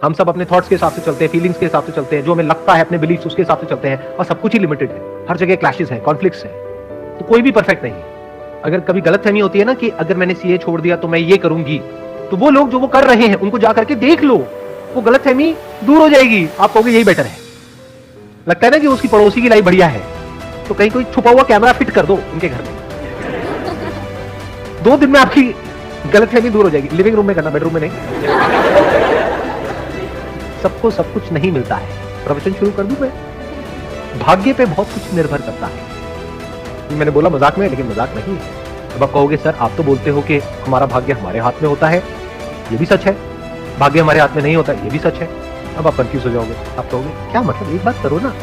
हम सब अपने थॉट्स के हिसाब से चलते हैं, फीलिंग्स के हिसाब से चलते हैं, जो हमें लगता है अपने बिलीफ्स उसके हिसाब से चलते हैं, और सब कुछ ही लिमिटेड है। हर जगह क्लैशेस हैं, कॉन्फ्लिक्ट्स हैं, तो कोई भी परफेक्ट नहीं है। अगर कभी गलतफहमी होती है ना कि अगर मैंने सीए छोड़ दिया तो मैं ये करूंगी, तो वो लोग जो वो कर रहे हैं उनको जा करके देख लो, वो गलतफहमी दूर हो जाएगी। आप कहोगे यही बेटर है। लगता है ना कि उसकी पड़ोसी की लाइफ बढ़िया है, तो कहीं कोई छुपा हुआ कैमरा फिट कर दो उनके घर में, 2 दिन में आपकी गलतफहमी दूर हो जाएगी। लिविंग रूम में करना, बेडरूम में नहीं। सबको सब कुछ नहीं मिलता है। प्रवचन शुरू कर दूं मैं? भाग्य पे बहुत कुछ निर्भर करता है। मैंने बोला मजाक में, लेकिन मजाक नहीं है। अब आप कहोगे सर आप तो बोलते हो कि हमारा भाग्य हमारे हाथ में होता है, ये भी सच है। भाग्य हमारे हाथ में नहीं होता, ये भी सच है। अब आप कंफ्यूज हो जाओगे, आप कहोगे क्या मतलब, एक बात करो ना।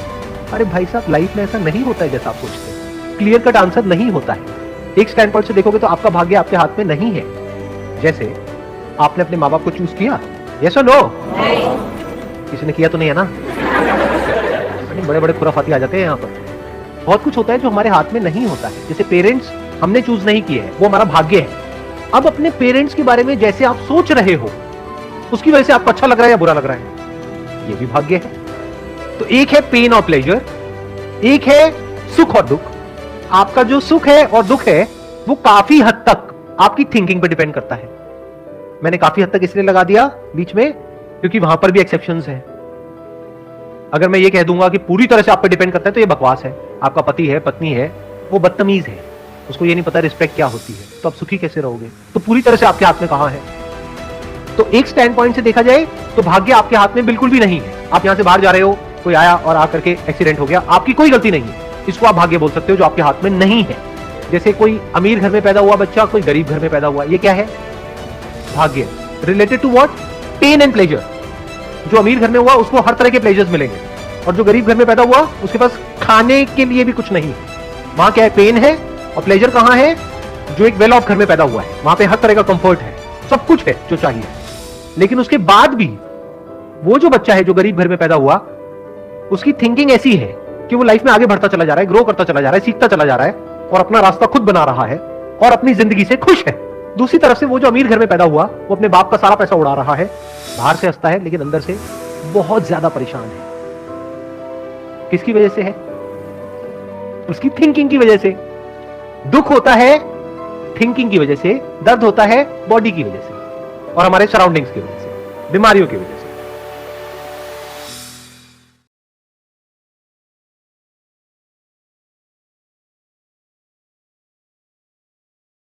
अरे भाई साहब, लाइफ में ऐसा नहीं होता है जैसा आप सोचते हैं। क्लियर कट आंसर नहीं होता है। एक स्टैंड पॉइंट से देखोगे तो आपका भाग्य आपके हाथ में नहीं है। जैसे आपने अपने माँ बाप को चूज किया, यस और नो? किसी ने किया तो नहीं है ना? बड़े बड़े खुराफाती आ जाते हैं यहाँ पर। बहुत कुछ होता है जो हमारे हाथ में नहीं होता है। जैसे पेरेंट्स हमने चूज नहीं किए हैं, वो हमारा भाग्य है। अब अपने पेरेंट्स के बारे में जैसे आप सोच रहे हो, उसकी वजह से आपको अच्छा लग रहा है या बुरा लग रहा है, ये भी भाग्य है। तो एक है पेन और प्लेजर, एक है सुख और दुख। आपका जो सुख है और दुख है वो काफी हद तक आपकी थिंकिंग पे डिपेंड करता है। मैंने काफी हद तक इसलिए लगा दिया बीच में क्योंकि वहां पर भी एक्सेप्शंस हैं। अगर मैं ये कह दूंगा कि पूरी तरह से आप पे डिपेंड करता है तो ये बकवास है। आपका पति है, पत्नी है, वो बदतमीज है, उसको ये नहीं पता रिस्पेक्ट क्या होती है, तो आप सुखी कैसे रहोगे? तो पूरी तरह से आपके हाथ में कहां है? तो एक स्टैंड पॉइंट से देखा जाए तो भाग्य आपके हाथ में बिल्कुल भी नहीं है। आप यहां से बाहर जा रहे हो, कोई आया और आकर के एक्सीडेंट हो गया, आपकी कोई गलती नहीं है, इसको आप भाग्य बोल सकते हो, जो आपके हाथ में नहीं है। जैसे कोई अमीर घर में पैदा हुआ बच्चा, कोई गरीब घर में पैदा हुआ, ये क्या है? भाग्य। Related to what? Pain and pleasure. जो अमीर घर में हुआ उसको हर तरह के प्लेजर्स मिलेंगे, और जो गरीब घर में पैदा हुआ उसके पास खाने के लिए भी कुछ नहीं है। वहां क्या है? पेन है। और प्लेजर कहां है? जो एक वेल ऑफ घर में पैदा हुआ है, वहां पे हर तरह का कंफर्ट है, सब कुछ है जो चाहिए। लेकिन उसके बाद भी वो जो बच्चा है जो गरीब घर में पैदा हुआ, उसकी थिंकिंग ऐसी है कि वो लाइफ में आगे बढ़ता चला जा रहा है, ग्रो करता चला जा रहा है, सीखता चला जा रहा है, और अपना रास्ता खुद बना रहा है, और अपनी जिंदगी से खुश है। दूसरी तरफ से वो जो अमीर घर में पैदा हुआ, वो अपने बाप का सारा पैसा उड़ा रहा है, बाहर से हंसता है लेकिन अंदर से बहुत ज्यादा परेशान है। किसकी वजह से है? उसकी थिंकिंग की वजह से। दुख होता है थिंकिंग की वजह से, दर्द होता है बॉडी की वजह से और हमारे सराउंडिंग्स की वजह से, बीमारियों की वजह से।